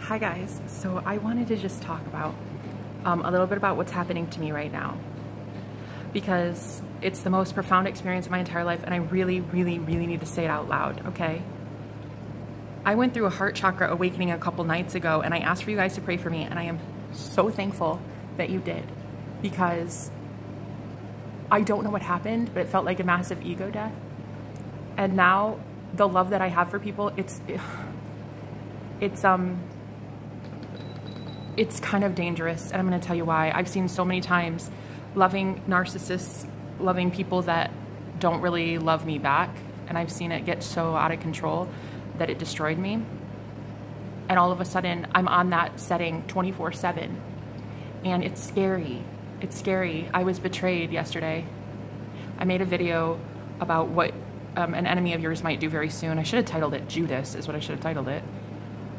Hi guys, so I wanted to just talk about a little bit about what's happening to me right now, because it's the most profound experience of my entire life, and I really need to say it out loud, okay? I went through a heart chakra awakening a couple nights ago, and I asked for you guys to pray for me, and I am so thankful that you did, because I don't know what happened, but it felt like a massive ego death. And now the love that I have for people, it's kind of dangerous, and I'm going to tell you why. I've seen so many times loving narcissists, loving people that don't really love me back, and I've seen it get so out of control that it destroyed me. And all of a sudden, I'm on that setting 24/7, and it's scary. It's scary. I was betrayed yesterday. I made a video about what an enemy of yours might do very soon. I should have titled it Judas, is what I should have titled it.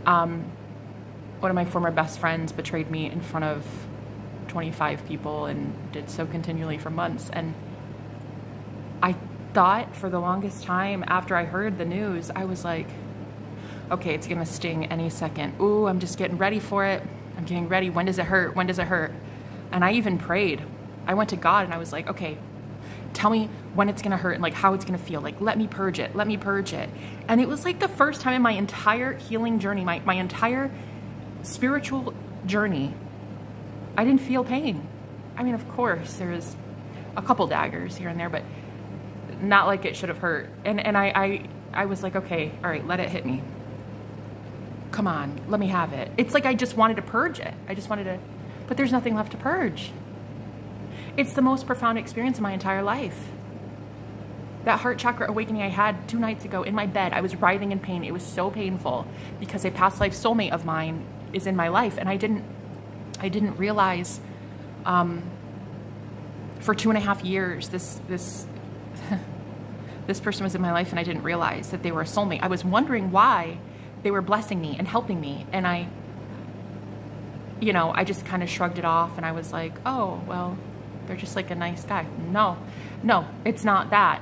One of my former best friends betrayed me in front of 25 people and did so continually for months. And I thought for the longest time after I heard the news, I was like, okay, it's gonna sting any second. Ooh, I'm just getting ready for it. I'm getting ready. When does it hurt? When does it hurt? And I even prayed. I went to God and I was like, okay, tell me when it's gonna hurt and like how it's gonna feel. Like, let me purge it. Let me purge it. And it was like the first time in my entire healing journey, my entire spiritual journey, I didn't feel pain. I mean, of course, there's a couple daggers here and there, but not like it should have hurt. And I was like, okay, all right, let it hit me. Come on, let me have it. It's like I just wanted to purge it. I just wanted to, but there's nothing left to purge. It's the most profound experience of my entire life. That heart chakra awakening I had 2 nights ago in my bed, I was writhing in pain. It was so painful because a past life soulmate of mine is in my life, and I didn't realize for 2.5 years this this person was in my life, and I didn't realize that they were a soulmate. I was wondering why they were blessing me and helping me, and I just kind of shrugged it off, and I was like, oh, well, they're just like a nice guy. No, it's not that.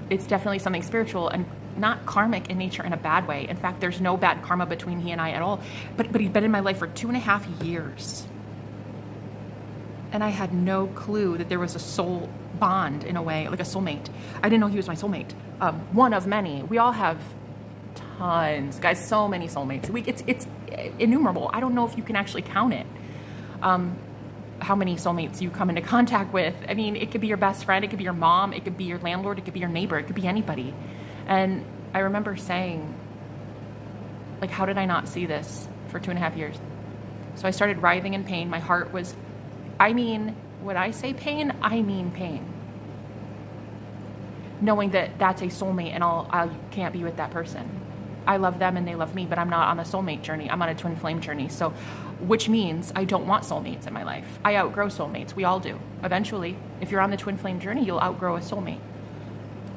It's definitely something spiritual and not karmic in nature in a bad way. In fact, there's no bad karma between he and I at all. But he'd been in my life for 2.5 years. And I had no clue that there was a soul bond in a way, like a soulmate. I didn't know he was my soulmate. One of many. We all have tons, guys, so many soulmates. It's innumerable. I don't know if you can actually count it. How many soulmates you come into contact with. I mean, it could be your best friend, it could be your mom, it could be your landlord, it could be your neighbor, it could be anybody. And I remember saying, like, how did I not see this for 2.5 years? So I started writhing in pain. My heart was, I mean, when I say pain, I mean pain. Knowing that that's a soulmate and I can't be with that person. I love them and they love me, but I'm not on the soulmate journey. I'm on a twin flame journey. So, which means I don't want soulmates in my life. I outgrow soulmates. We all do. Eventually, if you're on the twin flame journey, you'll outgrow a soulmate.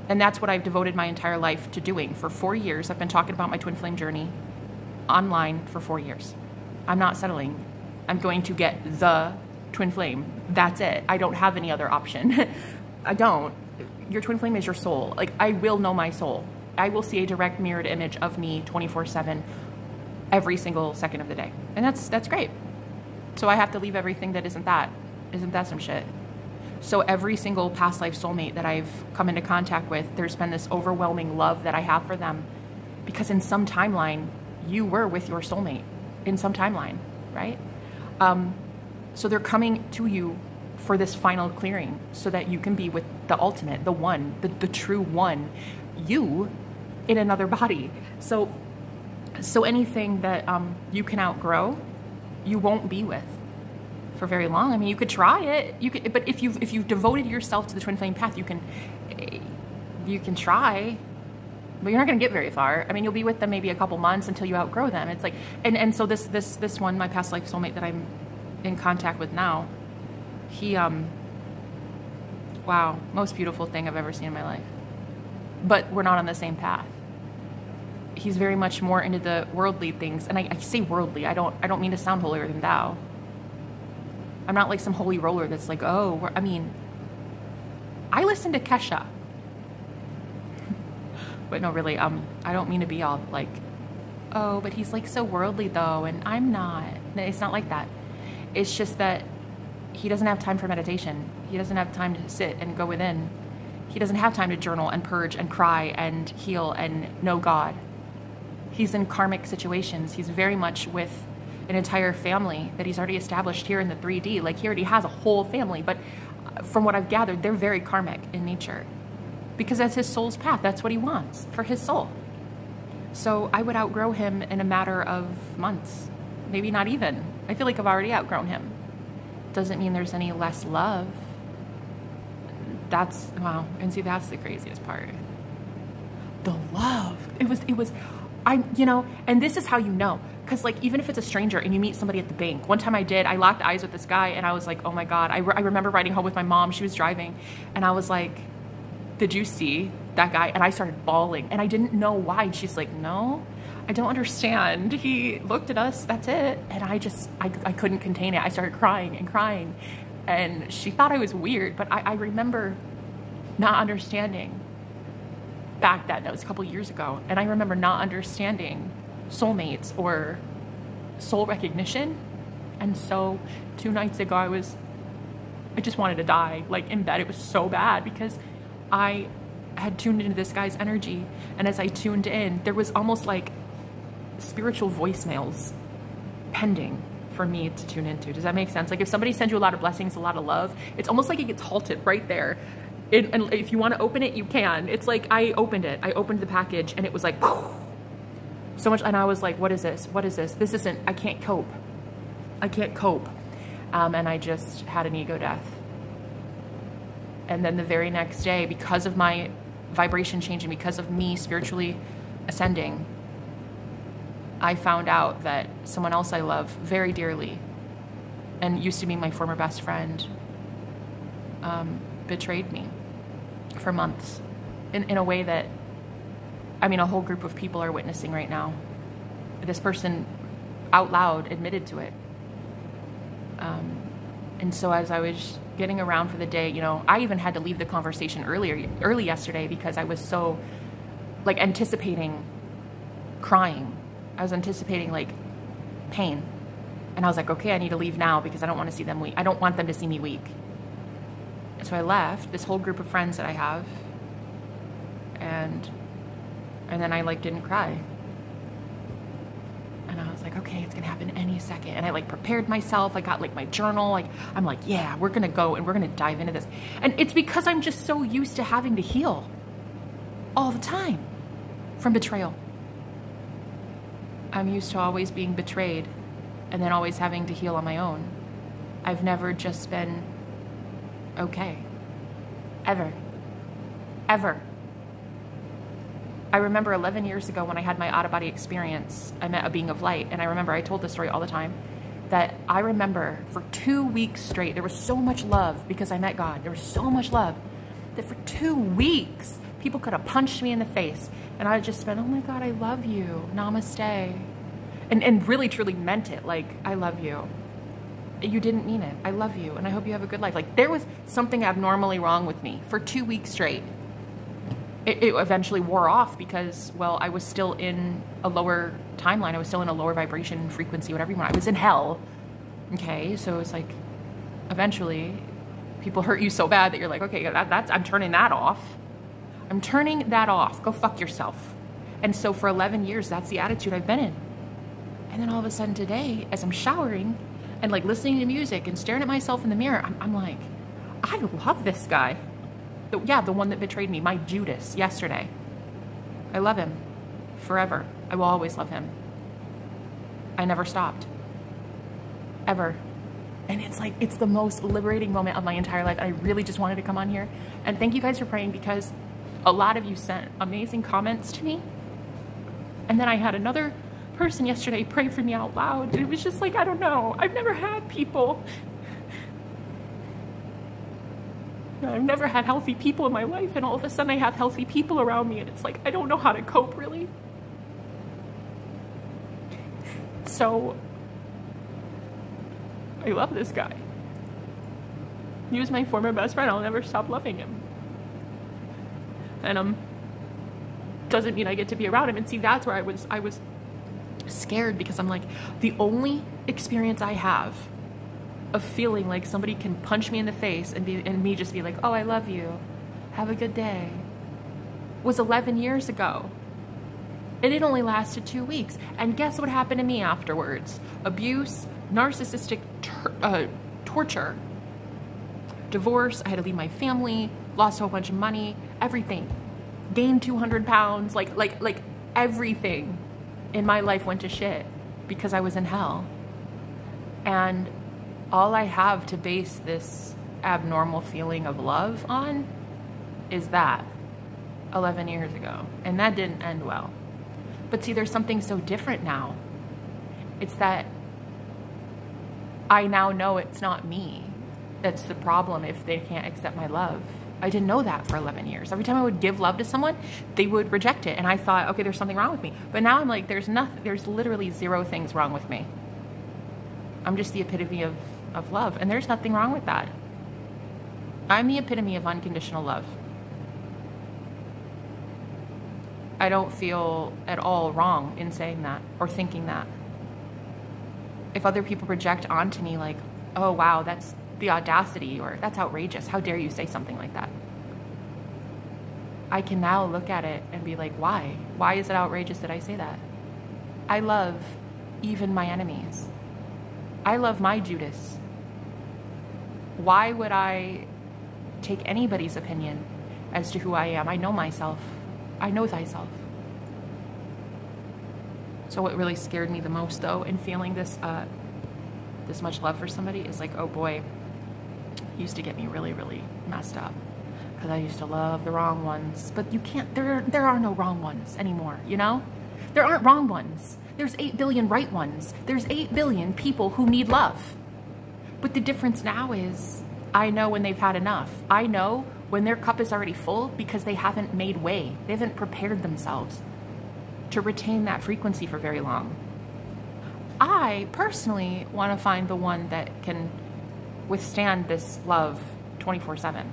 And that's what I've devoted my entire life to doing. For 4 years, I've been talking about my twin flame journey online for 4 years. I'm not settling. I'm going to get the twin flame. That's it. I don't have any other option. I don't. Your twin flame is your soul. Like, I will know my soul. I will see a direct mirrored image of me 24/7 every single second of the day. And that's great. So I have to leave everything that isn't that. Isn't that some shit? So every single past life soulmate that I've come into contact with, there's been this overwhelming love that I have for them, because in some timeline, you were with your soulmate in some timeline, right? So they're coming to you for this final clearing so that you can be with the ultimate, the one, the true one, you in another body. So anything that you can outgrow, you won't be with for very long. I mean, you could try it. You could, but if you've devoted yourself to the twin flame path, you can try, but you're not going to get very far. I mean, you'll be with them maybe a couple months until you outgrow them. It's like, and so this one, my past life soulmate that I'm in contact with now, he wow, most beautiful thing I've ever seen in my life. But we're not on the same path. He's very much more into the worldly things, and I say worldly. I don't mean to sound holier than thou. I'm not like some holy roller that's like, oh, I mean, I listen to Kesha. But no, really, I don't mean to be all like oh, but he's like so worldly though, and I'm not. No, it's not like that. It's just that he doesn't have time for meditation. He doesn't have time to sit and go within. He doesn't have time to journal and purge and cry and heal and know God. He's in karmic situations. He's very much with an entire family that he's already established here in the 3D. Like, he already has a whole family, but from what I've gathered, they're very karmic in nature because that's his soul's path. That's what he wants for his soul. So I would outgrow him in a matter of months, maybe not even. I feel like I've already outgrown him. Doesn't mean there's any less love. That's, wow. And see, that's the craziest part. The love. It was, you know, and this is how you know. Because, like, even if it's a stranger and you meet somebody at the bank. One time I locked eyes with this guy and I was like, oh my God. I remember riding home with my mom. She was driving. And I was like, did you see that guy? And I started bawling. And I didn't know why. And she's like, no, I don't understand. He looked at us. That's it. And I couldn't contain it. I started crying and crying. And she thought I was weird. But I remember not understanding back then. That was a couple years ago. And I remember not understanding soulmates or soul recognition. And so 2 nights ago, I just wanted to die, like, in bed. It was so bad because I had tuned into this guy's energy. And as I tuned in, there was almost like spiritual voicemails pending for me to tune into. Does that make sense? Like, if somebody sends you a lot of blessings, a lot of love, it's almost like it gets halted right there. And if you want to open it, you can. It's like, I opened it. I opened the package and it was like, so much. And I was like, what is this? What is this? This isn't, I can't cope. I can't cope. And I just had an ego death. And then the very next day, because of my vibration changing, because of me spiritually ascending, I found out that someone else I love very dearly and used to be my former best friend betrayed me for months in a way that, I mean, a whole group of people are witnessing right now. This person out loud admitted to it. And so as I was getting around for the day, you know, I even had to leave the conversation early yesterday because I was so, like, anticipating crying. I was anticipating, like, pain. And I was like, okay, I need to leave now because I don't want to see them weak. I don't want them to see me weak. And so I left this whole group of friends that I have. And then I, like, didn't cry. And I was like, okay, it's gonna happen any second. And I, like, prepared myself. I got, like, my journal. Like, I'm like, yeah, we're gonna go and we're gonna dive into this. And it's because I'm just so used to having to heal all the time from betrayal. I'm used to always being betrayed and then always having to heal on my own. I've never just been okay. Ever. Ever. I remember 11 years ago when I had my out-of-body experience, I met a being of light. And I remember, I told this story all the time, that I remember for 2 weeks straight, there was so much love because I met God. There was so much love that for 2 weeks, people could have punched me in the face. And I just been, oh my God, I love you. Namaste. And really, truly meant it. Like, I love you. You didn't mean it. I love you. And I hope you have a good life. Like, there was something abnormally wrong with me for 2 weeks straight. It eventually wore off because, well, I was still in a lower timeline. I was still in a lower vibration frequency, whatever you want. I was in hell. Okay, so it's like, eventually, people hurt you so bad that you're like, okay, I'm turning that off. I'm turning that off. Go fuck yourself. And so for 11 years, that's the attitude I've been in. And then all of a sudden today, as I'm showering and, like, listening to music and staring at myself in the mirror, I'm like, I love this guy. The one that betrayed me, my Judas, yesterday. I love him forever. I will always love him. I never stopped. Ever. And it's like, it's the most liberating moment of my entire life. I really just wanted to come on here. And thank you guys for praying because a lot of you sent amazing comments to me. And then I had another person yesterday pray for me out loud. And it was just like, I don't know. I've never had people. I've never had healthy people in my life, and all of a sudden I have healthy people around me, and it's like, I don't know how to cope, really. So, I love this guy. He was my former best friend. I'll never stop loving him. And doesn't mean I get to be around him. And see, that's where I was scared because I'm like, the only experience I have of feeling like somebody can punch me in the face and me just be like, oh, I love you, have a good day, was 11 years ago. And it only lasted 2 weeks. And guess what happened to me afterwards? Abuse, narcissistic torture, divorce. I had to leave my family, lost a whole bunch of money, everything. Gained 200 pounds, like everything in my life went to shit because I was in hell. And all I have to base this abnormal feeling of love on is that 11 years ago. And that didn't end well. But see, there's something so different now. It's that I now know it's not me that's the problem if they can't accept my love. I didn't know that for 11 years. Every time I would give love to someone, they would reject it. And I thought, okay, there's something wrong with me. But now I'm like, there's literally 0 things wrong with me. I'm just the epitome of love. And there's nothing wrong with that. I'm the epitome of unconditional love. I don't feel at all wrong in saying that or thinking that. If other people project onto me like, oh, wow, that's the audacity, or that's outrageous, how dare you say something like that? I can now look at it and be like, why? Why is it outrageous that I say that? I love even my enemies. I love my Judas. Why would I take anybody's opinion as to who I am? I know myself. I know thyself. So what really scared me the most, though, in feeling this much love for somebody is like, oh boy, it used to get me really, really messed up because I used to love the wrong ones. But you can't, there are no wrong ones anymore, you know? There aren't wrong ones. There's 8 billion right ones. There's 8 billion people who need love. But the difference now is I know when they've had enough. I know when their cup is already full because they haven't made way. They haven't prepared themselves to retain that frequency for very long. I personally want to find the one that can withstand this love 24/7.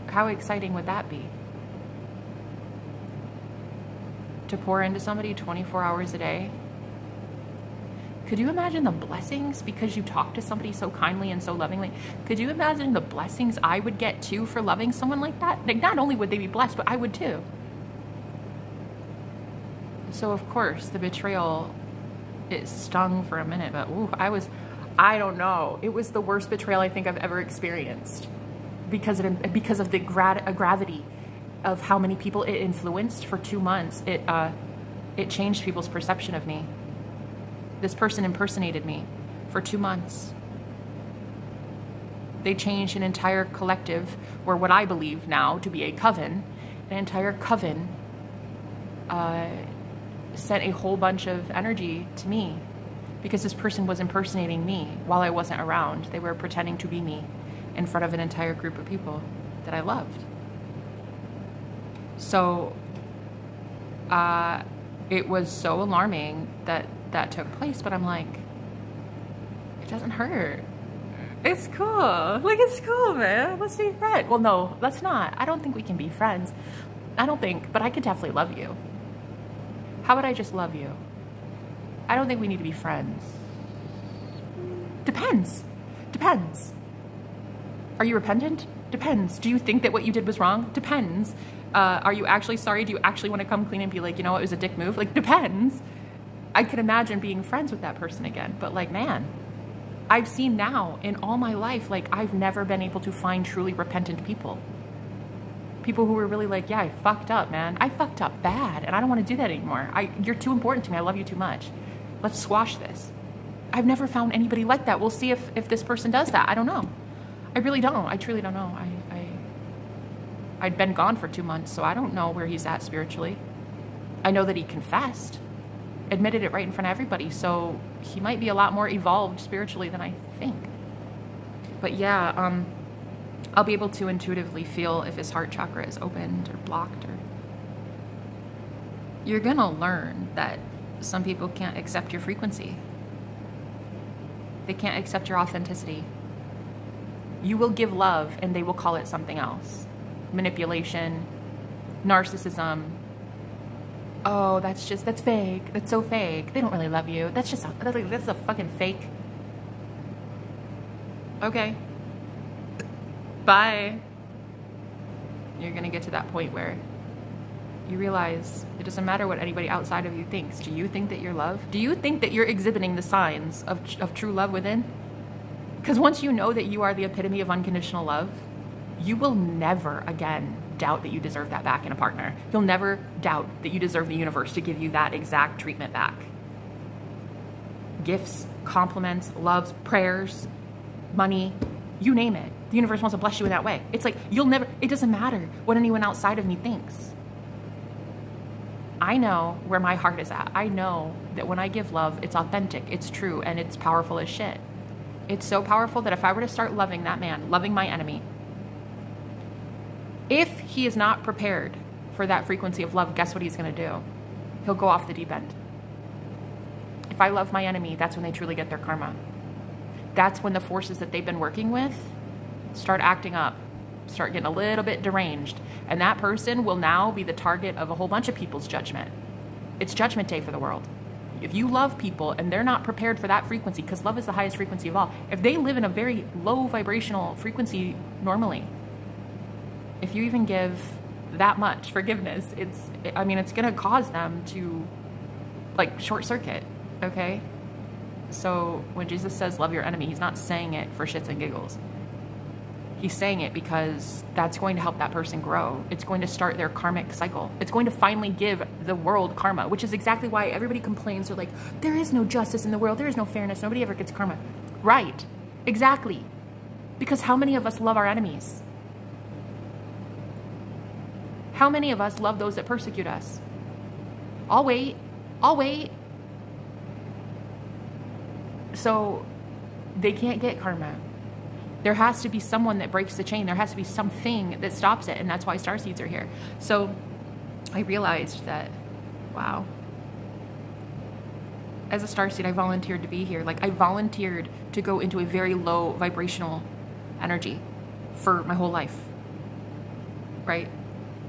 How exciting would that be? To pour into somebody 24 hours a day? Could you imagine the blessings because you talk to somebody so kindly and so lovingly? Could you imagine the blessings I would get too for loving someone like that? Like, not only would they be blessed, but I would too. So of course the betrayal, it stung for a minute, but ooh, I don't know. It was the worst betrayal I think I've ever experienced because of the gravity of how many people it influenced for 2 months. It changed people's perception of me. This person impersonated me for 2 months. They changed an entire collective, or what I believe now to be a coven. An entire coven sent a whole bunch of energy to me because this person was impersonating me while I wasn't around. They were pretending to be me in front of an entire group of people that I loved. So it was so alarming that that took place, but I'm like, it doesn't hurt. It's cool. Like, it's cool, man. Let's be friends. Well, no, let's not. I don't think we can be friends. I don't think, but I could definitely love you. How about I just love you? I don't think we need to be friends. Depends. Depends. Are you repentant? Depends. Do you think that what you did was wrong? Depends. Are you actually sorry? Do you actually want to come clean and be like, you know, it was a dick move? Like, depends. I could imagine being friends with that person again, but like, man, I've seen now in all my life, like, I've never been able to find truly repentant people. People who were really like, yeah, I fucked up, man. I fucked up bad, and I don't want to do that anymore. You're too important to me. I love you too much. Let's squash this. I've never found anybody like that. We'll see if this person does that. I don't know. I really don't. I truly don't know. I'd been gone for 2 months, so I don't know where he's at spiritually. I know that he confessed, admitted it right in front of everybody, so he might be a lot more evolved spiritually than I think. But yeah, I'll be able to intuitively feel if his heart chakra is opened or blocked. Or you're gonna learn that some people can't accept your frequency. They can't accept your authenticity. You will give love and they will call it something else. Manipulation, narcissism, Oh, that's fake. That's so fake. They don't really love you. That's a fucking fake. Okay. Bye. You're gonna get to that point where you realize it doesn't matter what anybody outside of you thinks. Do you think that you're loved? Do you think that you're exhibiting the signs of true love within? Because once you know that you are the epitome of unconditional love, you will never again doubt that you deserve that back in a partner. You'll never doubt that you deserve the universe to give you that exact treatment back. Gifts, compliments, loves, prayers, money, you name it. The universe wants to bless you in that way. It's like, it doesn't matter what anyone outside of me thinks. I know where my heart is at. I know that when I give love, it's authentic, it's true, and it's powerful as shit. It's so powerful that if I were to start loving that man, loving my enemy, if he is not prepared for that frequency of love, guess what he's going to do? He'll go off the deep end. If I love my enemy, that's when they truly get their karma. That's when the forces that they've been working with start acting up, start getting a little bit deranged. And that person will now be the target of a whole bunch of people's judgment. It's judgment day for the world. If you love people and they're not prepared for that frequency, because love is the highest frequency of all, if they live in a very low vibrational frequency normally, if you even give that much forgiveness, it's going to cause them to like short circuit, okay? So when Jesus says love your enemy, he's not saying it for shits and giggles. He's saying it because that's going to help that person grow. It's going to start their karmic cycle. It's going to finally give the world karma, which is exactly why everybody complains. They're like, there is no justice in the world. There is no fairness. Nobody ever gets karma. Right. Exactly. Because how many of us love our enemies? How many of us love those that persecute us? I'll wait. I'll wait. So they can't get karma. There has to be someone that breaks the chain. There has to be something that stops it. And that's why starseeds are here. So I realized that, wow, as a starseed, I volunteered to be here. Like I volunteered to go into a very low vibrational energy for my whole life, right?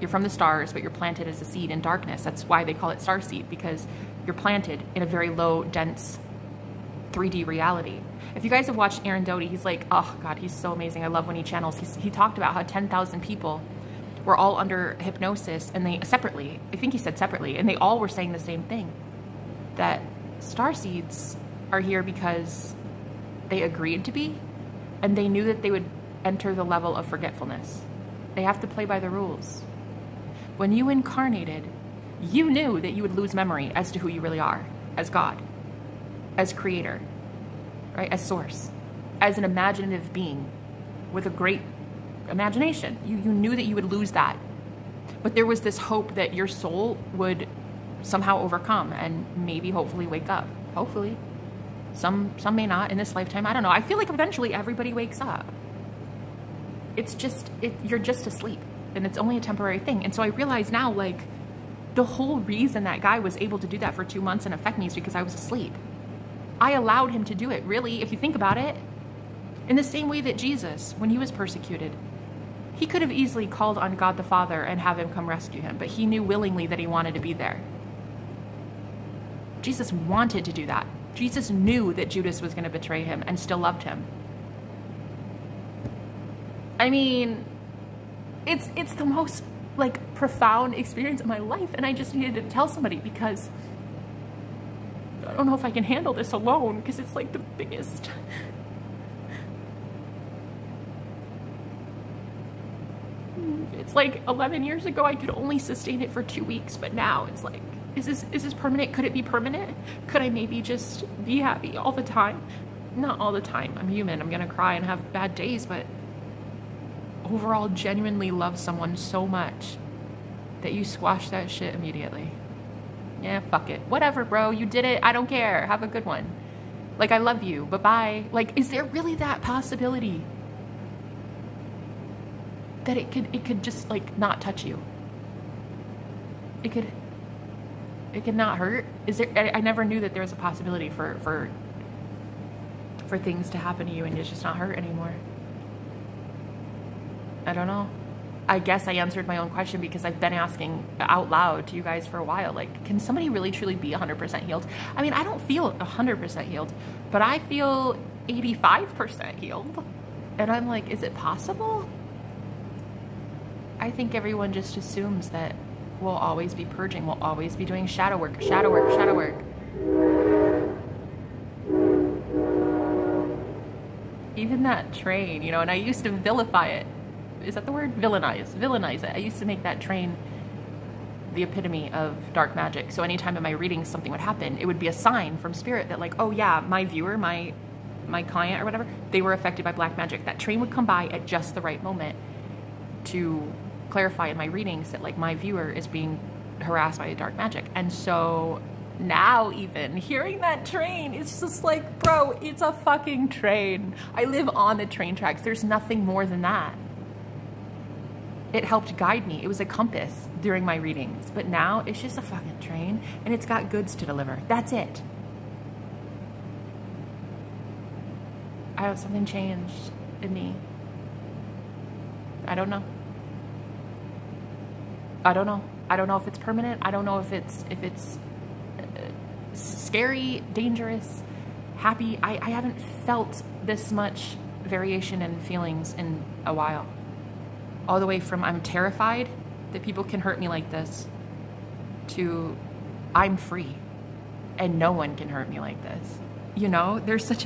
You're from the stars, but you're planted as a seed in darkness. That's why they call it starseed, because you're planted in a very low, dense 3D reality. If you guys have watched Aaron Doty, he's like, oh God, he's so amazing. I love when he channels. He talked about how 10,000 people were all under hypnosis, and they separately, I think he said separately, and they all were saying the same thing, that starseeds are here because they agreed to be, and they knew that they would enter the level of forgetfulness. They have to play by the rules. When you incarnated, you knew that you would lose memory as to who you really are, as God, as creator, right? As source, as an imaginative being with a great imagination. You knew that you would lose that. But there was this hope that your soul would somehow overcome and maybe hopefully wake up. Hopefully. Some may not in this lifetime. I don't know. I feel like eventually everybody wakes up. It's just, you're just asleep, and it's only a temporary thing. And so I realize now, like, the whole reason that guy was able to do that for 2 months and affect me is because I was asleep. I allowed him to do it, really, if you think about it. In the same way that Jesus, when he was persecuted, he could have easily called on God the Father and have him come rescue him, but he knew willingly that he wanted to be there. Jesus wanted to do that. Jesus knew that Judas was going to betray him and still loved him. I mean, it's the most, like, profound experience of my life, and I just needed to tell somebody because I don't know if I can handle this alone, because it's like the biggest. It's like 11 years ago I could only sustain it for 2 weeks, but now it's like, is this permanent? Could it be permanent? Could I maybe just be happy all the time? Not all the time. I'm human. I'm gonna cry and have bad days, but overall genuinely love someone so much that you squash that shit immediately. Yeah, fuck it. Whatever, bro. You did it. I don't care. Have a good one. Like, I love you. Bye-bye. Like, is there really that possibility that it could just, like, not touch you? It could not hurt? Is there? I never knew that there was a possibility for things to happen to you and it's just not hurt anymore. I don't know. I guess I answered my own question because I've been asking out loud to you guys for a while, like, can somebody really truly be 100% healed? I mean, I don't feel 100% healed, but I feel 85% healed. And I'm like, is it possible? I think everyone just assumes that we'll always be purging, we'll always be doing shadow work, shadow work, shadow work. Even that train, you know, and I used to vilify it. Is that the word? Villainize it. I used to make that train the epitome of dark magic. So anytime in my readings something would happen, it would be a sign from spirit that like, oh yeah, my viewer, my client or whatever, they were affected by black magic. That train would come by at just the right moment to clarify in my readings that like my viewer is being harassed by dark magic. And so now even hearing that train, it's just like, bro, it's a fucking train. I live on the train tracks. There's nothing more than that. It helped guide me. It was a compass during my readings. But now it's just a fucking train and it's got goods to deliver. That's it. I have something changed in me. I don't know. I don't know. I don't know if it's permanent. I don't know if it's scary, dangerous, happy. I haven't felt this much variation in feelings in a while. All the way from I'm terrified that people can hurt me like this to I'm free and no one can hurt me like this. You know, there's such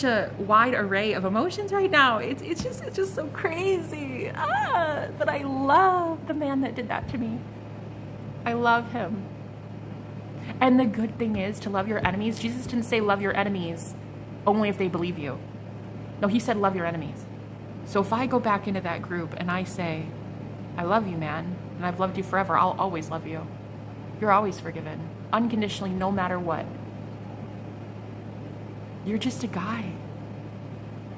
a wide array of emotions right now. It's just so crazy. But I love the man that did that to me. I love him. And the good thing is to love your enemies. Jesus didn't say love your enemies only if they believe you. No, he said love your enemies. So if I go back into that group and I say, I love you, man, and I've loved you forever, I'll always love you. You're always forgiven, unconditionally, no matter what. You're just a guy.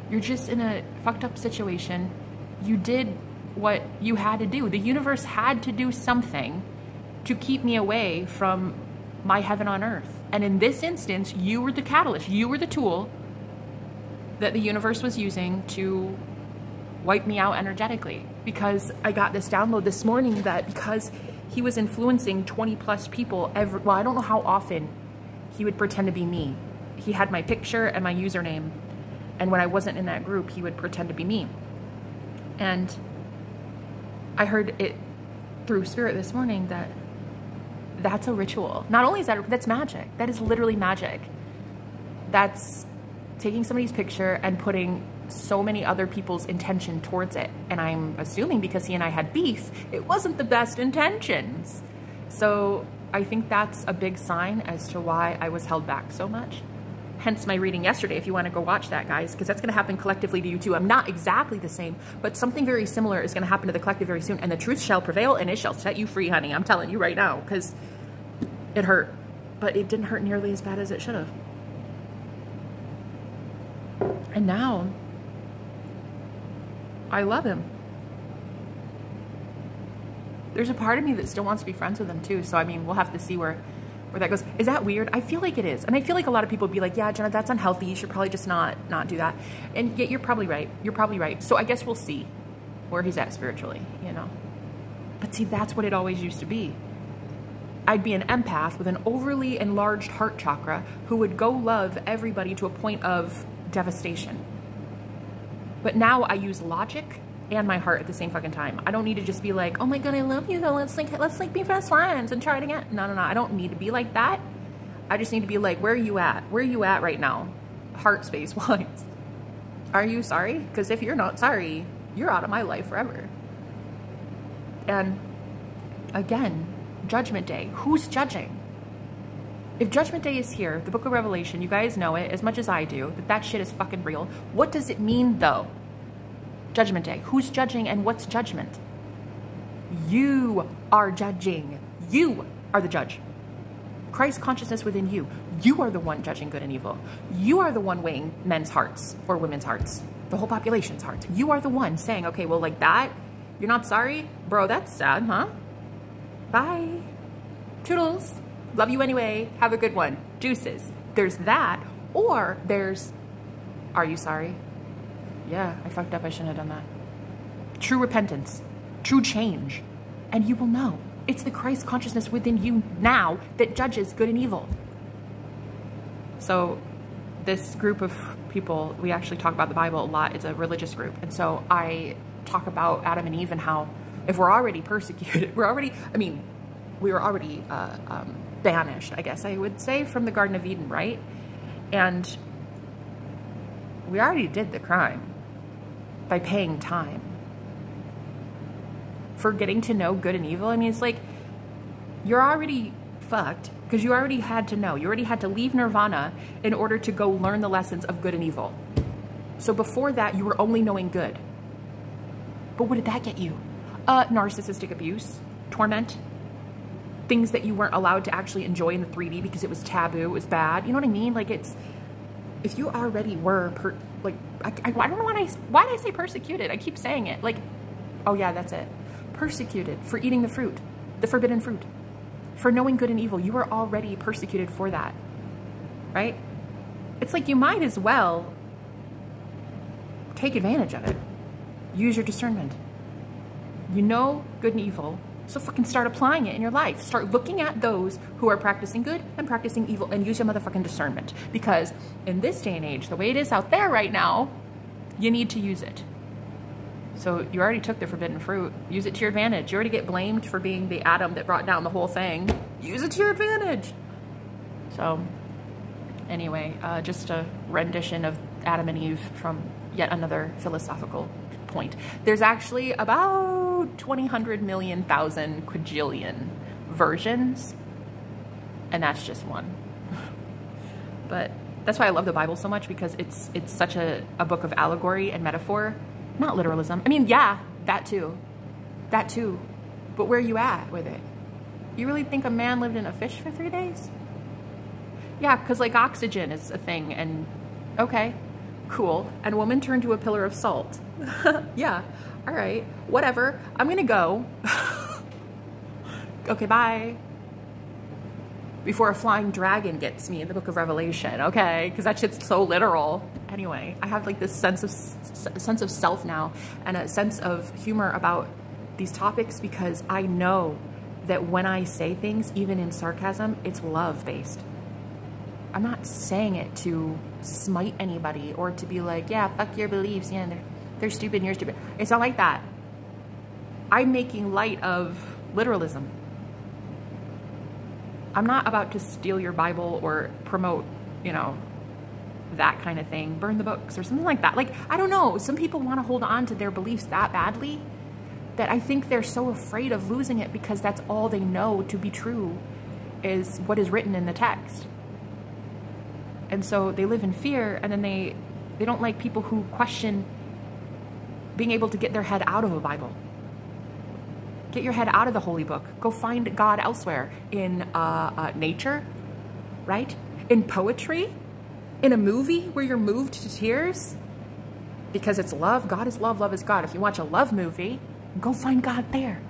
You're just in a fucked up situation. You did what you had to do. The universe had to do something to keep me away from my heaven on earth. And in this instance, you were the catalyst. You were the tool that the universe was using to wipe me out energetically. Because I got this download this morning that because he was influencing 20 plus people well, I don't know how often he would pretend to be me. He had my picture and my username. And when I wasn't in that group, he would pretend to be me. And I heard it through spirit this morning that that's a ritual. Not only is that's magic. That is literally magic. That's taking somebody's picture and putting so many other people's intention towards it. And I'm assuming because he and I had beef, it wasn't the best intentions. So I think that's a big sign as to why I was held back so much. Hence my reading yesterday, if you want to go watch that, guys, because that's going to happen collectively to you too. I'm not exactly the same, but something very similar is going to happen to the collective very soon, and the truth shall prevail, and it shall set you free, honey. I'm telling you right now, because it hurt, but it didn't hurt nearly as bad as it should have. And now, I love him. There's a part of me that still wants to be friends with him too, so I mean, we'll have to see where that goes. Is that weird? I feel like it is. And I feel like a lot of people would be like, yeah, Jenna, that's unhealthy. You should probably just not do that. And yet you're probably right. You're probably right. So I guess we'll see where he's at spiritually, you know. But see, that's what it always used to be. I'd be an empath with an overly enlarged heart chakra who would go love everybody to a point of devastation. But now I use logic and my heart at the same fucking time. I don't need to just be like, oh my God, I love you, though. Let's be best friends and try it again. No. I don't need to be like that. I just need to be like, where are you at? Where are you at right now? Heart space wise. Are you sorry? Because if you're not sorry, you're out of my life forever. And again, Judgment Day. Who's judging? If Judgment Day is here, the book of Revelation, you guys know it as much as I do, that shit is fucking real. What does it mean though? Judgment Day. Who's judging and what's judgment? You are judging. You are the judge. Christ consciousness within you. You are the one judging good and evil. You are the one weighing men's hearts or women's hearts, the whole population's hearts. You are the one saying, okay, well, like that, you're not sorry? Bro, that's sad, huh? Bye. Toodles. Love you anyway. Have a good one. Deuces. There's that. Or there's, are you sorry? Yeah, I fucked up. I shouldn't have done that. True repentance. true change. And you will know. It's the Christ consciousness within you now that judges good and evil. So this group of people, we actually talk about the Bible a lot. It's a religious group. And so I talk about Adam and Eve and how if we're already persecuted, we were already banished, I guess I would say, from the Garden of Eden, right? And we already did the crime by paying time for getting to know good and evil. I mean, it's like you're already fucked because you already had to know. You already had to leave nirvana in order to go learn the lessons of good and evil. So before that, you were only knowing good. But what did that get you? Narcissistic abuse, torment, things that you weren't allowed to actually enjoy in the 3D because it was taboo, it was bad. You know what I mean? Like, it's, if you already were, I don't know why did I say persecuted? I keep saying it. Like, oh yeah, that's it. Persecuted for eating the fruit, the forbidden fruit, for knowing good and evil. You were already persecuted for that, right? It's like you might as well take advantage of it. Use your discernment. You know good and evil, so fucking start applying it in your life. Start looking at those who are practicing good and practicing evil and use your motherfucking discernment. Because in this day and age, the way it is out there right now, you need to use it. So you already took the forbidden fruit. Use it to your advantage. You already get blamed for being the Adam that brought down the whole thing. Use it to your advantage. So anyway, just a rendition of Adam and Eve from yet another philosophical point. There's actually about 200,000,000 quadrillion versions, and that's just one. But that's why I love the Bible so much, because it's such a book of allegory and metaphor, not literalism. I mean, yeah, that too, but where are you at with it? You really think a man lived in a fish for 3 days? Yeah, because like oxygen is a thing, and okay, cool. And a woman turned to a pillar of salt. Yeah, all right, whatever. I'm gonna go. Okay, bye. Before a flying dragon gets me in the book of Revelation, okay? Because that shit's so literal. Anyway, I have like this sense of self now and a sense of humor about these topics, because I know that when I say things, even in sarcasm, it's love-based. I'm not saying it to smite anybody or to be like, yeah, fuck your beliefs, yeah, they're stupid and you're stupid. It's not like that. I'm making light of literalism. I'm not about to steal your Bible or promote, you know, that kind of thing. Burn the books or something like that. Like, I don't know. Some people want to hold on to their beliefs that badly that I think they're so afraid of losing it, because that's all they know to be true is what is written in the text. And so they live in fear, and then they don't like people who question being able to get their head out of a Bible. Get your head out of the holy book. Go find God elsewhere, in nature, right? In poetry, in a movie where you're moved to tears because it's love. God is love, love is God. If you watch a love movie, go find God there.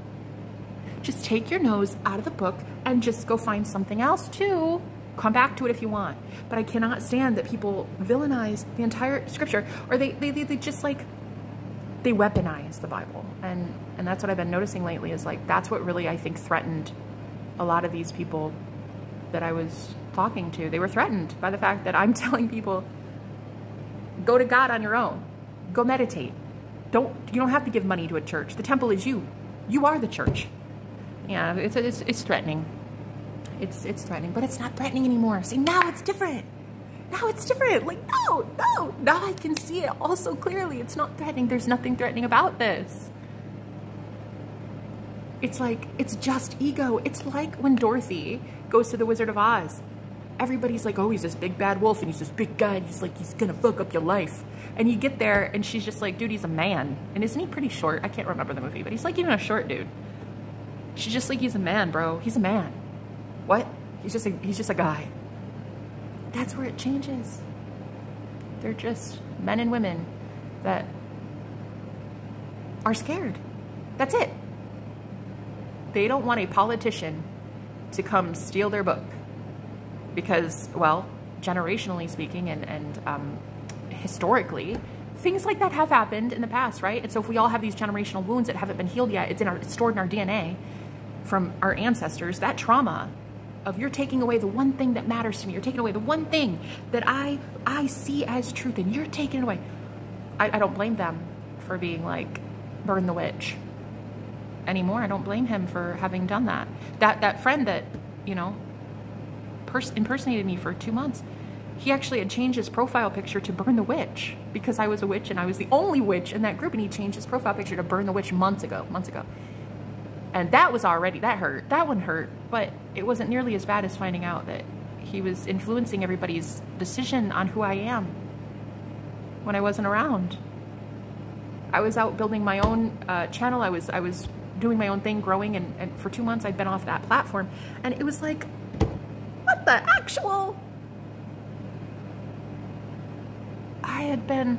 Just take your nose out of the book and just go find something else too. Come back to it if you want. But I cannot stand that people villainize the entire scripture, or they just like, they weaponize the Bible. And that's what I've been noticing lately, is like, that's what really, I think, threatened a lot of these people that I was talking to. They were threatened by the fact that I'm telling people, go to God on your own. Go meditate. You don't have to give money to a church. The temple is you. You are the church. Yeah, it's threatening. It's threatening, but it's not threatening anymore. See, now it's different. Now it's different. Like, no. Now I can see it all so clearly. It's not threatening. There's nothing threatening about this. It's like, it's just ego. It's like when Dorothy goes to the Wizard of Oz. Everybody's like, oh, he's this big bad wolf, and he's this big guy, and he's like, he's gonna fuck up your life. And you get there, and she's just like, dude, he's a man. And isn't he pretty short? I can't remember the movie, but he's like even a short dude. She's just like, he's a man, bro. He's a man. What? He's just a guy. That's where it changes. They're just men and women that are scared. That's it. They don't want a politician to come steal their book. Because, well, generationally speaking and historically, things like that have happened in the past, right? And so if we all have these generational wounds that haven't been healed yet, it's stored in our DNA from our ancestors. That trauma of you're taking away the one thing that matters to me, you're taking away the one thing that I see as truth, and you're taking it away. I don't blame them for being like, burn the witch anymore. I don't blame him for having done that. That friend that, you know, impersonated me for 2 months, he actually had changed his profile picture to burn the witch because I was a witch and I was the only witch in that group, and he changed his profile picture to burn the witch months ago. And that was already, that hurt. That one hurt, but it wasn't nearly as bad as finding out that he was influencing everybody's decision on who I am when I wasn't around. I was out building my own channel. I was doing my own thing, growing, and for 2 months I'd been off that platform, and it was like, what the actual? I had been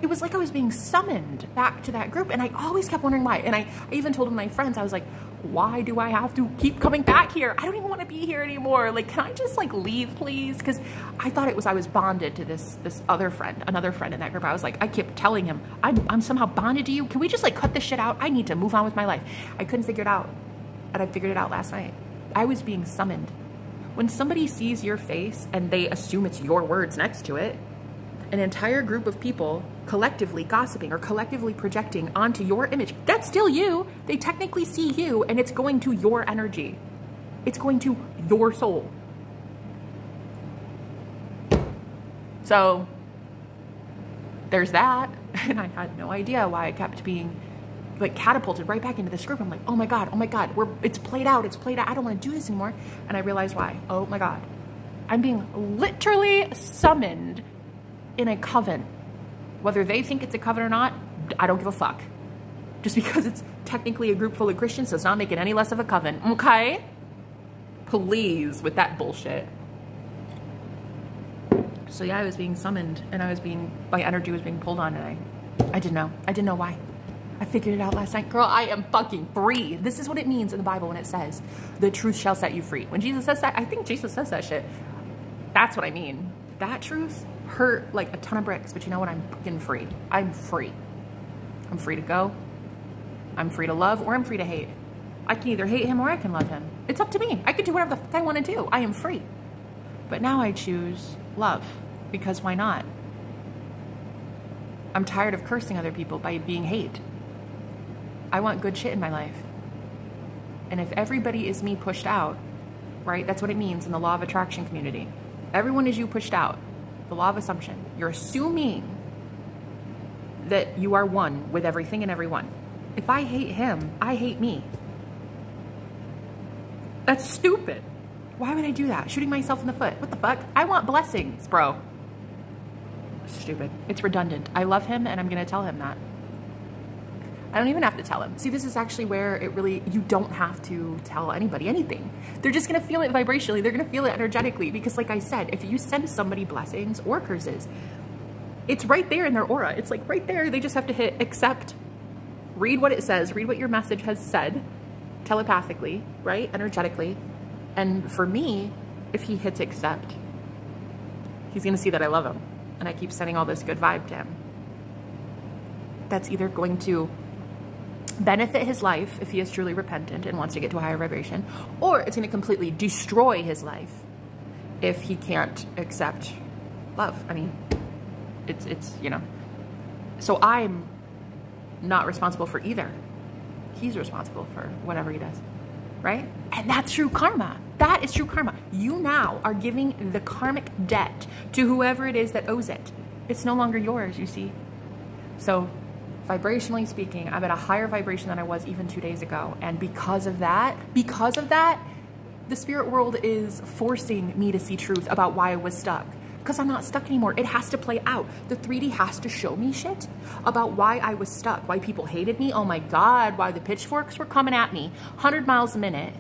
it was like I was being summoned back to that group, and I always kept wondering why. And I even told my friends, I was like, why do I have to keep coming back here? I don't even want to be here anymore. Like, can I just like leave, please? Because I thought I was bonded to this other friend, another friend in that group. I was like, I kept telling him, I'm somehow bonded to you. Can we just like cut this shit out? I need to move on with my life. I couldn't figure it out, and I figured it out last night. I was being summoned. When somebody sees your face and they assume it's your words next to it, an entire group of people collectively gossiping or collectively projecting onto your image, that's still you. They technically see you, and it's going to your energy. It's going to your soul. So there's that. And I had no idea why I kept being like catapulted right back into this group. I'm like, oh my God, it's played out. I don't want to do this anymore. And I realized why. Oh my God. I'm being literally summoned in a coven. Whether they think it's a coven or not, I don't give a fuck. Just because it's technically a group full of Christians does not make it any less of a coven, okay? Please, with that bullshit. So yeah, I was being summoned, and my energy was being pulled on, and I didn't know. I didn't know why. I figured it out last night. Girl, I am fucking free. This is what it means in the Bible when it says, the truth shall set you free. When Jesus says that, I think Jesus says that shit. That's what I mean. That truth hurt like a ton of bricks, but you know what? I'm fucking free. I'm free. I'm free to go. I'm free to love, or I'm free to hate. I can either hate him or I can love him. It's up to me. I can do whatever the fuck I want to do. I am free. But now I choose love, because why not? I'm tired of cursing other people by being hate. I want good shit in my life. And if everybody is me pushed out, right? That's what it means in the law of attraction community. Everyone is you pushed out. The law of assumption. You're assuming that you are one with everything and everyone. If I hate him, I hate me. That's stupid. Why would I do that? Shooting myself in the foot. What the fuck? I want blessings, bro. Stupid. It's redundant. I love him, and I'm going to tell him that. I don't even have to tell him. See, this is actually where it really, you don't have to tell anybody anything. They're just going to feel it vibrationally. They're going to feel it energetically, because like I said, if you send somebody blessings or curses, it's right there in their aura. It's like right there. They just have to hit accept, read what it says, read what your message has said telepathically, right? Energetically. And for me, if he hits accept, he's going to see that I love him. And I keep sending all this good vibe to him. That's either going to benefit his life if he is truly repentant and wants to get to a higher vibration, or it's going to completely destroy his life if he can't accept love. I mean, it's you know. So I'm not responsible for either. He's responsible for whatever he does, right? And that's true karma. That is true karma. You now are giving the karmic debt to whoever it is that owes it. It's no longer yours, you see. So vibrationally speaking, I'm at a higher vibration than I was even 2 days ago. And because of that, the spirit world is forcing me to see truth about why I was stuck. Because I'm not stuck anymore. It has to play out. The 3D has to show me shit about why I was stuck, why people hated me. Oh my God, why the pitchforks were coming at me 100 miles a minute.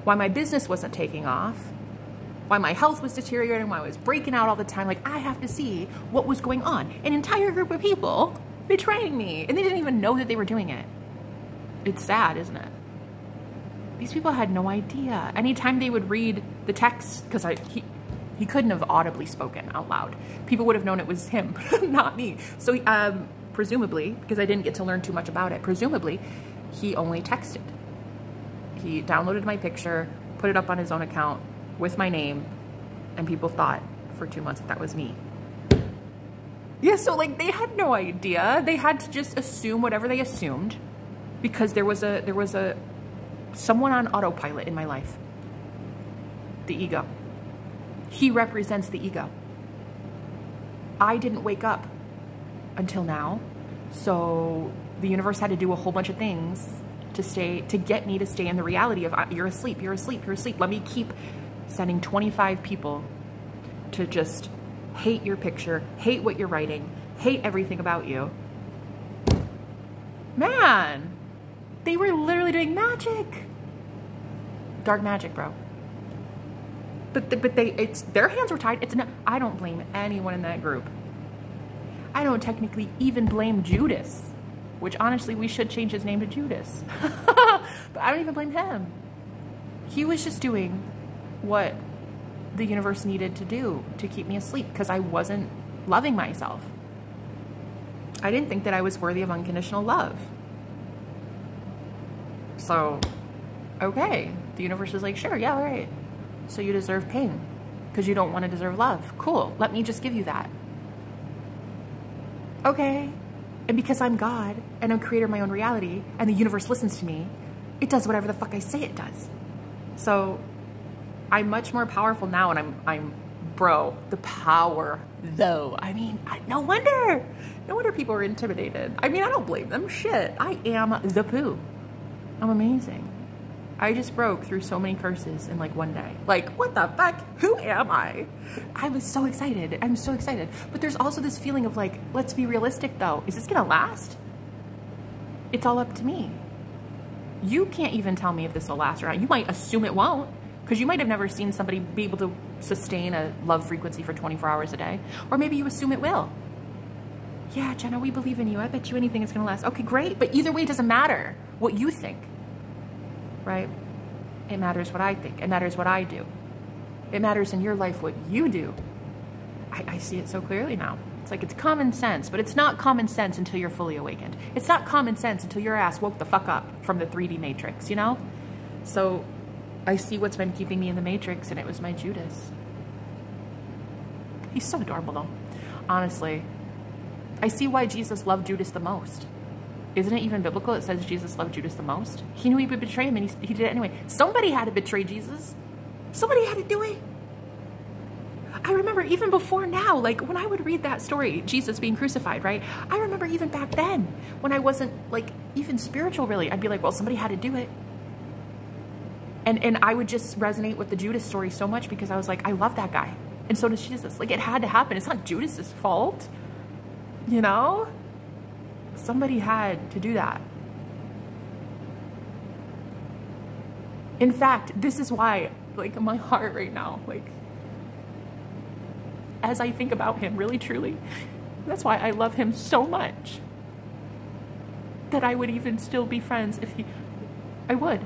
Why my business wasn't taking off. Why my health was deteriorating, why I was breaking out all the time. Like, I have to see what was going on. An entire group of people betraying me, and they didn't even know that they were doing it. It's sad, isn't it? These people had no idea. Anytime they would read the text, because He couldn't have audibly spoken out loud. People would have known it was him, not me. So presumably, because I didn't get to learn too much about it, presumably he only texted. He downloaded my picture, put it up on his own account with my name, and people thought for 2 months that was me. Yeah, so like they had no idea. They had to just assume whatever they assumed because there was someone on autopilot in my life. The ego. He represents the ego. I didn't wake up until now. So the universe had to do a whole bunch of things to get me to stay in the reality of you're asleep, you're asleep, you're asleep. Let me keep sending 25 people to just hate your picture, hate what you're writing, hate everything about you. Man, they were literally doing magic. Dark magic, bro. But their hands were tied. I don't blame anyone in that group. I don't technically even blame Judas, which honestly, we should change his name to Judas. But I don't even blame him. He was just doing what the universe needed to do to keep me asleep because I wasn't loving myself. I didn't think that I was worthy of unconditional love. So, okay. The universe is like, sure, yeah, all right. So you deserve pain because you don't want to deserve love. Cool. Let me just give you that. Okay. And because I'm God and I'm creator of my own reality and the universe listens to me, it does whatever the fuck I say it does. So I'm much more powerful now and I'm bro, the power though. I mean, no wonder people are intimidated. I mean, I don't blame them. Shit. I am the poo. I'm amazing. I just broke through so many curses in like one day. Like, what the fuck? Who am I? I was so excited. I'm so excited. But there's also this feeling of like, let's be realistic though. Is this gonna last? It's all up to me. You can't even tell me if this will last or not. You might assume it won't because you might have never seen somebody be able to sustain a love frequency for 24 hours a day. Or maybe you assume it will. Yeah, Jenna, we believe in you. I bet you anything is gonna last. Okay, great. But either way, it doesn't matter what you think. Right? It matters what I think. It matters what I do. It matters in your life what you do. I see it so clearly now. It's like it's common sense, but it's not common sense until you're fully awakened. It's not common sense until your ass woke the fuck up from the 3D matrix, you know? So I see what's been keeping me in the matrix, and it was my Judas. He's so adorable though. Honestly. I see why Jesus loved Judas the most. Isn't it even biblical? It says Jesus loved Judas the most. He knew he would betray him and he did it anyway. Somebody had to betray Jesus. Somebody had to do it. I remember even before now, like when I would read that story, Jesus being crucified, right? I remember even back then when I wasn't like even spiritual really, I'd be like, well, somebody had to do it. And I would just resonate with the Judas story so much because I was like, I love that guy. And so does Jesus. Like it had to happen. It's not Judas's fault, you know? Somebody had to do that. In fact, this is why, like, my heart right now, like, as I think about him, really, truly, that's why I love him so much. That I would even still be friends if I would.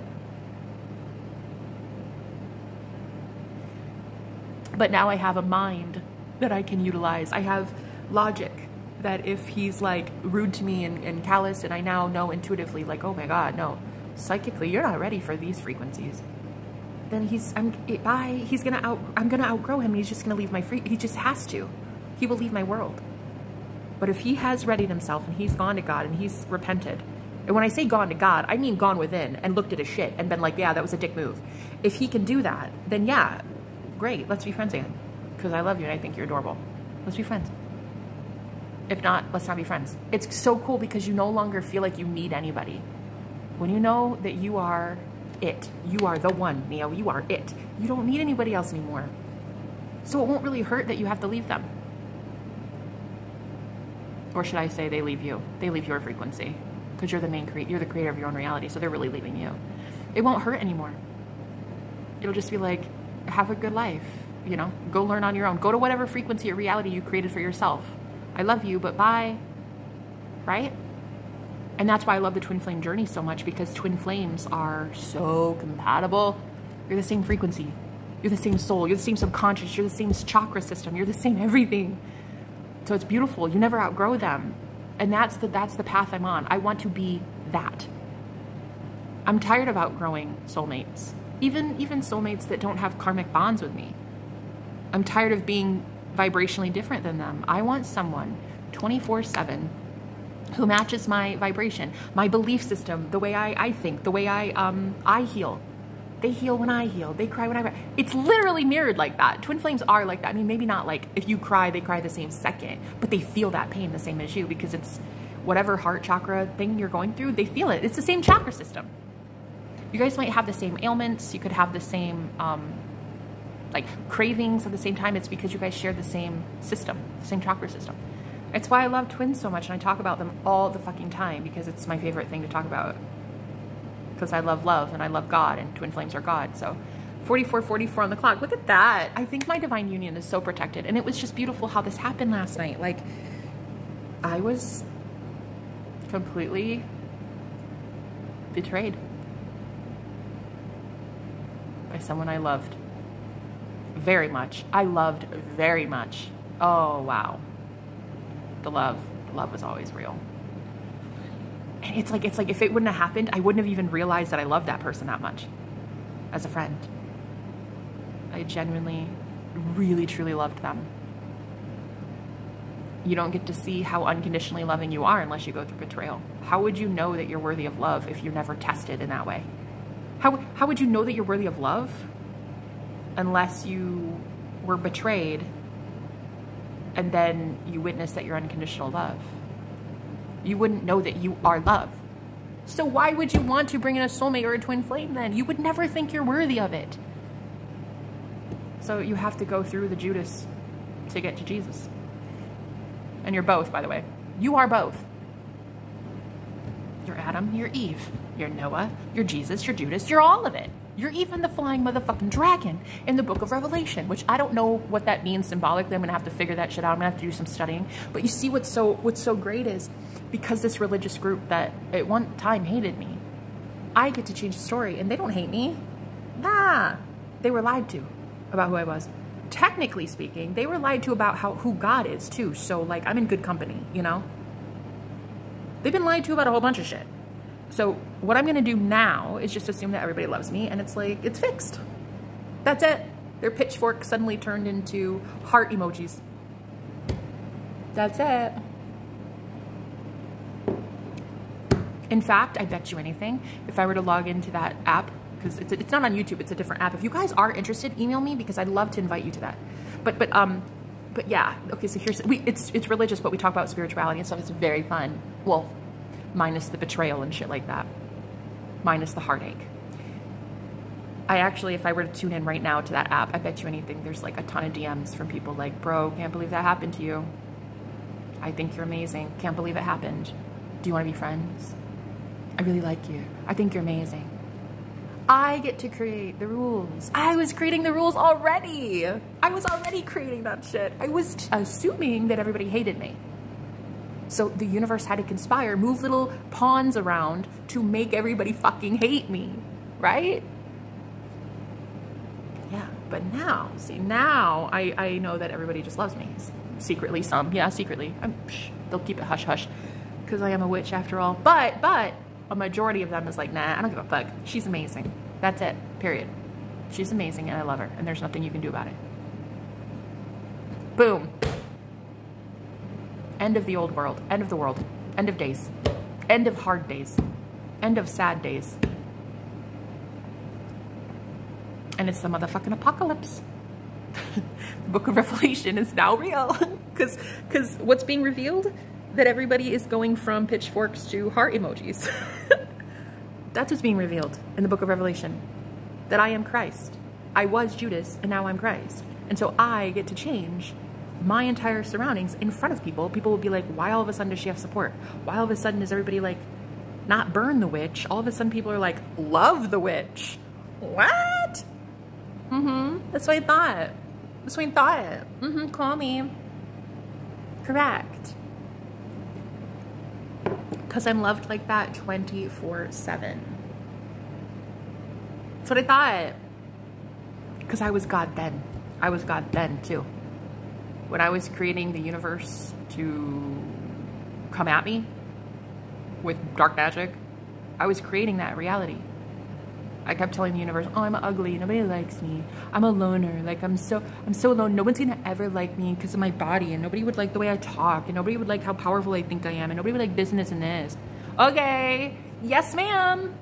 But now I have a mind that I can utilize. I have logic. That if he's like rude to me and callous, and I now know intuitively, like, oh my God, no, psychically, you're not ready for these frequencies. Then I'm gonna outgrow him. He's just gonna leave he just has to. He will leave my world. But if he has readied himself and he's gone to God and he's repented, and when I say gone to God, I mean gone within and looked at his shit and been like, yeah, that was a dick move. If he can do that, then yeah, great, let's be friends again. Because I love you and I think you're adorable. Let's be friends. If not, let's not be friends. It's so cool because you no longer feel like you need anybody. When you know that you are it, you are the one, Neo, you are it. You don't need anybody else anymore. So it won't really hurt that you have to leave them. Or should I say they leave you? They leave your frequency because you're the creator of your own reality. So they're really leaving you. It won't hurt anymore. It'll just be like, have a good life, you know, go learn on your own. Go to whatever frequency or reality you created for yourself. I love you, but bye, right? And that's why I love the twin flame journey so much because twin flames are so compatible. You're the same frequency. You're the same soul. You're the same subconscious. You're the same chakra system. You're the same everything. So it's beautiful. You never outgrow them. And that's the path I'm on. I want to be that. I'm tired of outgrowing soulmates. Even soulmates that don't have karmic bonds with me. I'm tired of being vibrationally different than them. I want someone 24/7 who matches my vibration, my belief system, the way I think, the way I heal. They heal when I heal. They cry when I cry. It's literally mirrored like that. Twin flames are like that. I mean, maybe not like if you cry, they cry the same second, but they feel that pain the same as you because it's whatever heart chakra thing you're going through, they feel it. It's the same chakra system. You guys might have the same ailments. You could have the same like cravings at the same time. It's because you guys share the same system, the same chakra system. It's why I love twins so much and I talk about them all the fucking time because it's my favorite thing to talk about. Because I love love and I love God and twin flames are God. So 44:44 on the clock. Look at that. I think my divine union is so protected. And it was just beautiful how this happened last night. Like I was completely betrayed by someone I loved very much. I loved very much. Oh, wow. The love was always real. And it's like if it wouldn't have happened, I wouldn't have even realized that I loved that person that much as a friend. I genuinely, really, truly loved them. You don't get to see how unconditionally loving you are unless you go through betrayal. How would you know that you're worthy of love if you're never tested in that way? How would you know that you're worthy of love unless you were betrayed and then you witness that you're unconditional love? You wouldn't know that you are love. So why would you want to bring in a soulmate or a twin flame then? You would never think you're worthy of it. So you have to go through the Judas to get to Jesus. And you're both, by the way. You are both. You're Adam, you're Eve. You're Noah, you're Jesus, you're Judas, you're all of it. You're even the flying motherfucking dragon in the book of Revelation, which I don't know what that means symbolically. I'm gonna have to figure that shit out. I'm gonna have to do some studying. But you see what's so great is because this religious group that at one time hated me, I get to change the story and they don't hate me. Nah, they were lied to about who I was. Technically speaking, they were lied to about who God is too. So like I'm in good company, you know? They've been lied to about a whole bunch of shit. So what I'm gonna do now is just assume that everybody loves me and it's like, it's fixed. That's it. Their pitchfork suddenly turned into heart emojis. That's it. In fact, I bet you anything, if I were to log into that app, because it's not on YouTube, it's a different app. If you guys are interested, email me because I'd love to invite you to that. But yeah, okay, so it's religious, but we talk about spirituality and stuff. It's very fun. Well, minus the betrayal and shit like that. Minus the heartache. I actually, if I were to tune in right now to that app, I bet you anything, there's like a ton of DMs from people like, bro, can't believe that happened to you. I think you're amazing. Can't believe it happened. Do you want to be friends? I really like you. I think you're amazing. I get to create the rules. I was creating the rules already. I was already creating that shit. I was assuming that everybody hated me. So the universe had to conspire, move little pawns around to make everybody fucking hate me, right? Yeah, but now, see, now I know that everybody just loves me. Secretly, some, yeah, secretly. They'll keep it hush-hush because I am a witch after all. But a majority of them is like, nah, I don't give a fuck. She's amazing. That's it, period. She's amazing and I love her and there's nothing you can do about it. Boom. End of the old world, end of the world, end of days, end of hard days, end of sad days. And it's the motherfucking apocalypse. The book of Revelation is now real. Because what's being revealed? That everybody is going from pitchforks to heart emojis. That's what's being revealed in the book of Revelation. That I am Christ. I was Judas and now I'm Christ. And so I get to change my entire surroundings in front of people. People will be like, why all of a sudden does she have support? Why all of a sudden does everybody like not burn the witch? All of a sudden people are like, love the witch. What? That's what I thought. That's what I thought. Call me. Correct. Because I'm loved like that 24/7. That's what I thought. Because I was God then. I was God then too. When I was creating the universe to come at me with dark magic, I was creating that reality. I kept telling the universe, oh, I'm ugly, nobody likes me. I'm a loner, like I'm so alone. No one's gonna ever like me because of my body, and nobody would like the way I talk, and nobody would like how powerful I think I am, and nobody would like this and this and this. Okay, yes ma'am.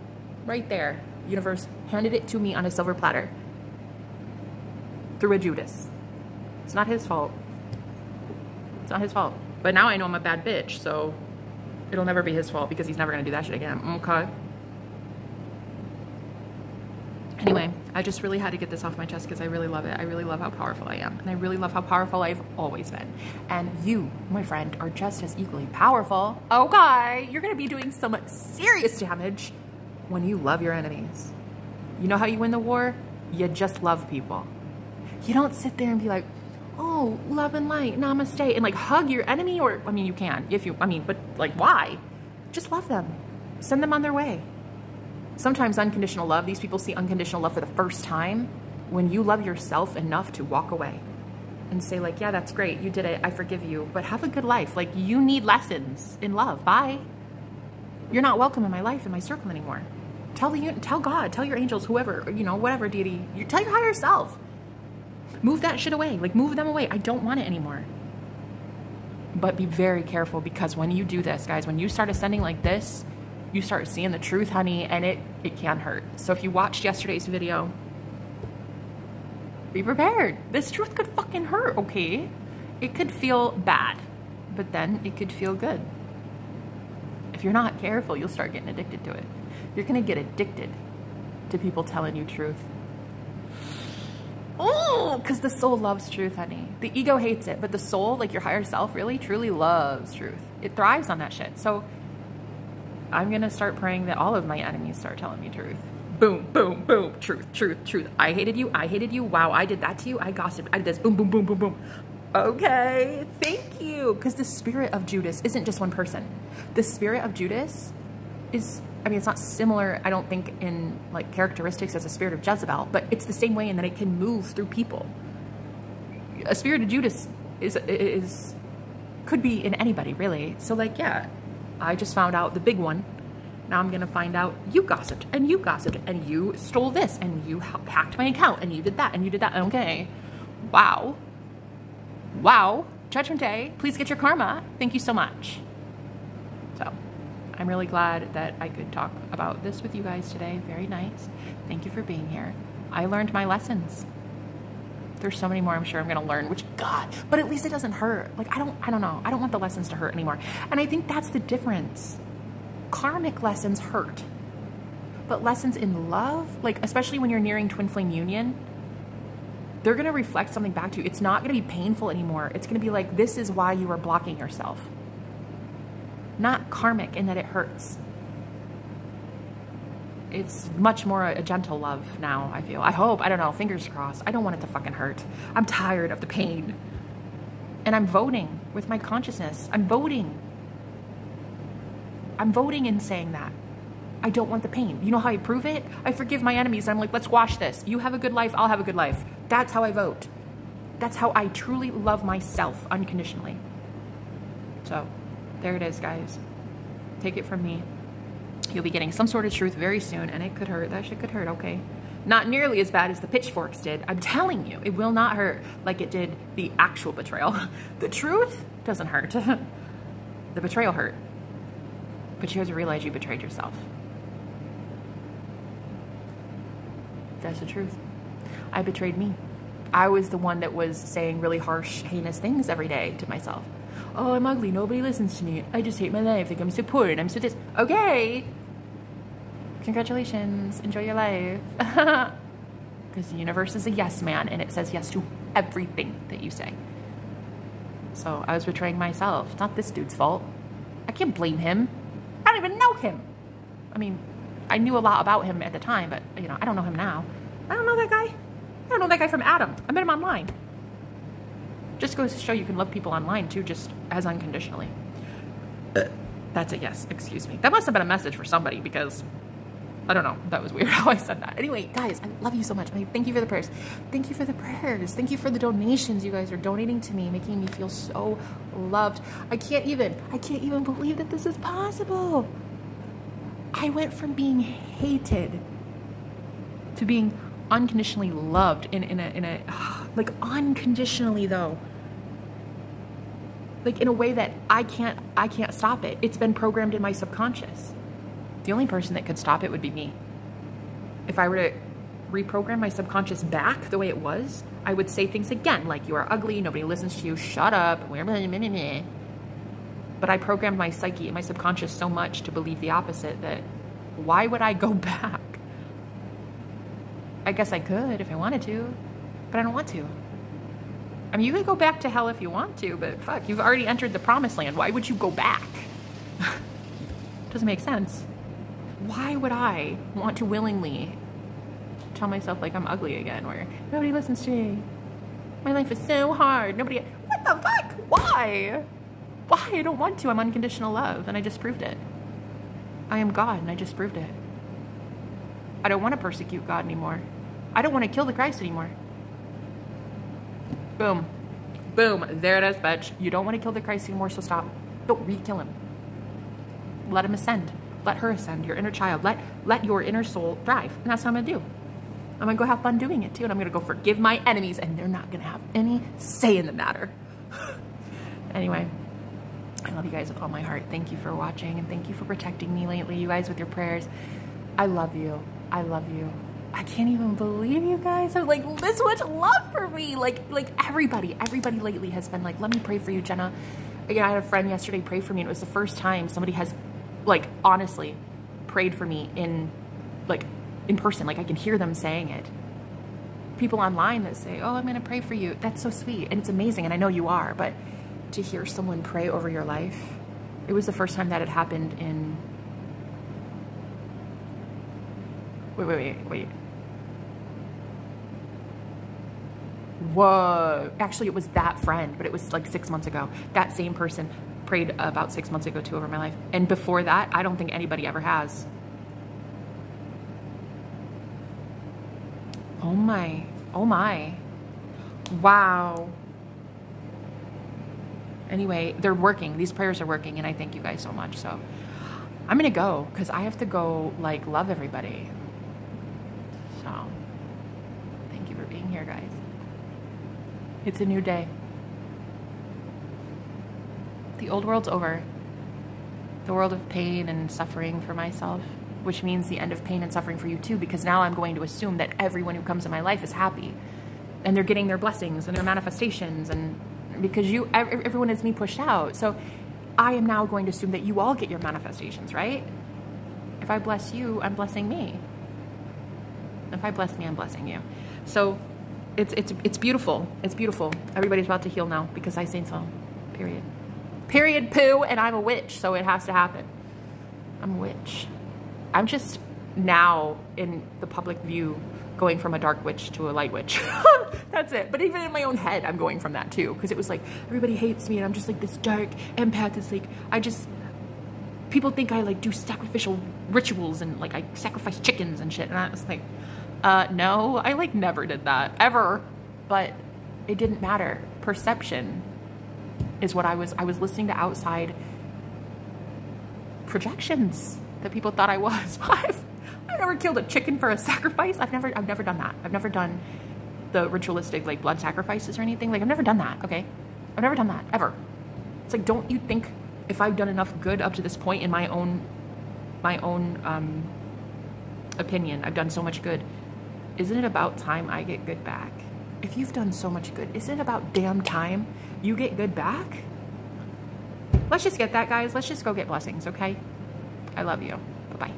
Right there, universe handed it to me on a silver platter through a Judas. It's not his fault. It's not his fault. But now I know I'm a bad bitch, so it'll never be his fault because he's never gonna do that shit again. Okay. Anyway, I just really had to get this off my chest because I really love it. I really love how powerful I am. And I really love how powerful I've always been. And you, my friend, are just as equally powerful. Okay, you're going to be doing some serious damage when you love your enemies. You know how you win the war? You just love people. You don't sit there and be like, oh, love and light, namaste, and like hug your enemy, or, I mean, you can, if you, I mean, but like, why? Just love them. Send them on their way. Sometimes unconditional love, these people see unconditional love for the first time when you love yourself enough to walk away and say like, yeah, that's great. You did it. I forgive you, but have a good life. Like, you need lessons in love. Bye. You're not welcome in my life, in my circle anymore. Tell God, tell your angels, whoever, you know, whatever deity, tell your higher self. Move that shit away. Like, move them away. I don't want it anymore. But be very careful, because when you do this, guys, when you start ascending like this, you start seeing the truth, honey, and it can hurt. So if you watched yesterday's video, be prepared. This truth could fucking hurt, okay? It could feel bad, but then it could feel good. If you're not careful, you'll start getting addicted to it. You're gonna get addicted to people telling you truth. Oh, because the soul loves truth, honey. The ego hates it, but the soul, like your higher self, really, truly loves truth. It thrives on that shit. So I'm going to start praying that all of my enemies start telling me truth. Boom, boom, boom. Truth, truth, truth. I hated you. I hated you. Wow, I did that to you. I gossiped. I did this. Boom, boom, boom, boom, boom. Okay, thank you. Because the spirit of Judas isn't just one person. The spirit of Judas is, I mean, it's not similar, I don't think, in like characteristics as a spirit of Jezebel, but it's the same way in that it can move through people. A spirit of Judas could be in anybody, really. So like, yeah. I just found out the big one. Now I'm going to find out you gossiped, and you gossiped, and you stole this, and you hacked my account, and you did that, and you did that. Okay. Wow. Wow. Judgment Day. Please get your karma. Thank you so much. So I'm really glad that I could talk about this with you guys today. Very nice. Thank you for being here. I learned my lessons. There's so many more I'm sure I'm gonna learn, which, God, but at least it doesn't hurt. Like, I don't know. I don't want the lessons to hurt anymore. And I think that's the difference. Karmic lessons hurt. But lessons in love, like, especially when you're nearing twin flame union, they're gonna reflect something back to you. It's not gonna be painful anymore. It's gonna be like, this is why you are blocking yourself. Not karmic in that it hurts. It's much more a gentle love now, I feel. I hope. I don't know. Fingers crossed. I don't want it to fucking hurt. I'm tired of the pain. And I'm voting with my consciousness. I'm voting. I'm voting in saying that. I don't want the pain. You know how I prove it? I forgive my enemies. I'm like, let's wash this. You have a good life. I'll have a good life. That's how I vote. That's how I truly love myself unconditionally. So there it is, guys. Take it from me. You'll be getting some sort of truth very soon, and it could hurt. That shit could hurt, okay? Not nearly as bad as the pitchforks did. I'm telling you, it will not hurt like it did the actual betrayal. The truth doesn't hurt. The betrayal hurt. But you have to realize you betrayed yourself. That's the truth. I betrayed me. I was the one that was saying really harsh, heinous things every day to myself. Oh, I'm ugly. Nobody listens to me. I just hate my life. Like, I'm so poor and I'm so this. Okay. Congratulations. Enjoy your life. Because the universe is a yes man, and it says yes to everything that you say. So I was betraying myself. It's not this dude's fault. I can't blame him. I don't even know him. I mean, I knew a lot about him at the time, but, you know, I don't know him now. I don't know that guy. I don't know that guy from Adam. I met him online. Just goes to show you can love people online too, just as unconditionally. That's a yes. Excuse me. That must have been a message for somebody, because I don't know. That was weird how I said that. Anyway, guys, I love you so much. Thank you for the prayers. Thank you for the prayers. Thank you for the donations you guys are donating to me, making me feel so loved. I can't even believe that this is possible. I went from being hated to being unconditionally loved in a like unconditionally though. Like in a way that I can't stop it. It's been programmed in my subconscious. The only person that could stop it would be me. If I were to reprogram my subconscious back the way it was, I would say things again, like you are ugly, nobody listens to you, shut up, but I programmed my psyche and my subconscious so much to believe the opposite that why would I go back? I guess I could if I wanted to, but I don't want to. I mean, you could go back to hell if you want to, but fuck, you've already entered the promised land. Why would you go back? Doesn't make sense. Why would I want to willingly tell myself like I'm ugly again, or nobody listens to me? My life is so hard. What the fuck? Why? Why? I don't want to. I'm unconditional love, and I just proved it. I am God, and I just proved it. I don't want to persecute God anymore. I don't want to kill the Christ anymore. Boom. Boom. There it is, bitch. You don't want to kill the Christ anymore, so stop. Don't re-kill him. Let him ascend. Let her ascend, your inner child. Let your inner soul thrive. And that's what I'm going to do. I'm going to go have fun doing it too. And I'm going to go forgive my enemies. And they're not going to have any say in the matter. Anyway, I love you guys with all my heart. Thank you for watching. And thank you for protecting me lately, you guys, with your prayers. I love you. I love you. I can't even believe you guys have like this much love for me. Like everybody lately has been like, let me pray for you, Jenna. Again, I had a friend yesterday pray for me. And it was the first time somebody has like honestly prayed for me in person. Like I can hear them saying it. People online that say, oh, I'm going to pray for you. That's so sweet. And it's amazing. And I know you are, but to hear someone pray over your life, it was the first time that had happened in, wait. Whoa. Actually, it was that friend, but it was like 6 months ago. That same person prayed about 6 months ago too over my life. And before that, I don't think anybody ever has. Oh my. Oh my. Wow. Anyway, they're working. These prayers are working, and I thank you guys so much. So I'm going to go because I have to go like love everybody. So thank you for being here, guys. It's a new day. The old world's over. The world of pain and suffering for myself, which means the end of pain and suffering for you too, because now I'm going to assume that everyone who comes in my life is happy and they're getting their blessings and their manifestations, and because everyone is me pushed out. So I am now going to assume that you all get your manifestations, right? If I bless you, I'm blessing me. If I bless me, I'm blessing you. So it's beautiful. It's beautiful. Everybody's about to heal now because I say so. Period. Period, poo, and I'm a witch, so it has to happen. I'm a witch. I'm just now in the public view going from a dark witch to a light witch. That's it. But even in my own head, I'm going from that too, because it was like, everybody hates me and I'm just like this dark empath. It's like, people think I like do sacrificial rituals and like I sacrifice chickens and shit. And I was like, no, I like never did that, ever. But it didn't matter. Perception is what I was listening to outside projections that people thought I was. I've never killed a chicken for a sacrifice. I've never done that. I've never done the ritualistic like blood sacrifices or anything. Like I've never done that, okay? I've never done that, ever. It's like, don't you think if I've done enough good up to this point in my own opinion, I've done so much good, isn't it about time I get good back? If you've done so much good, isn't it about damn time you get good back? Let's just get that, guys. Let's just go get blessings, okay? I love you. Bye-bye.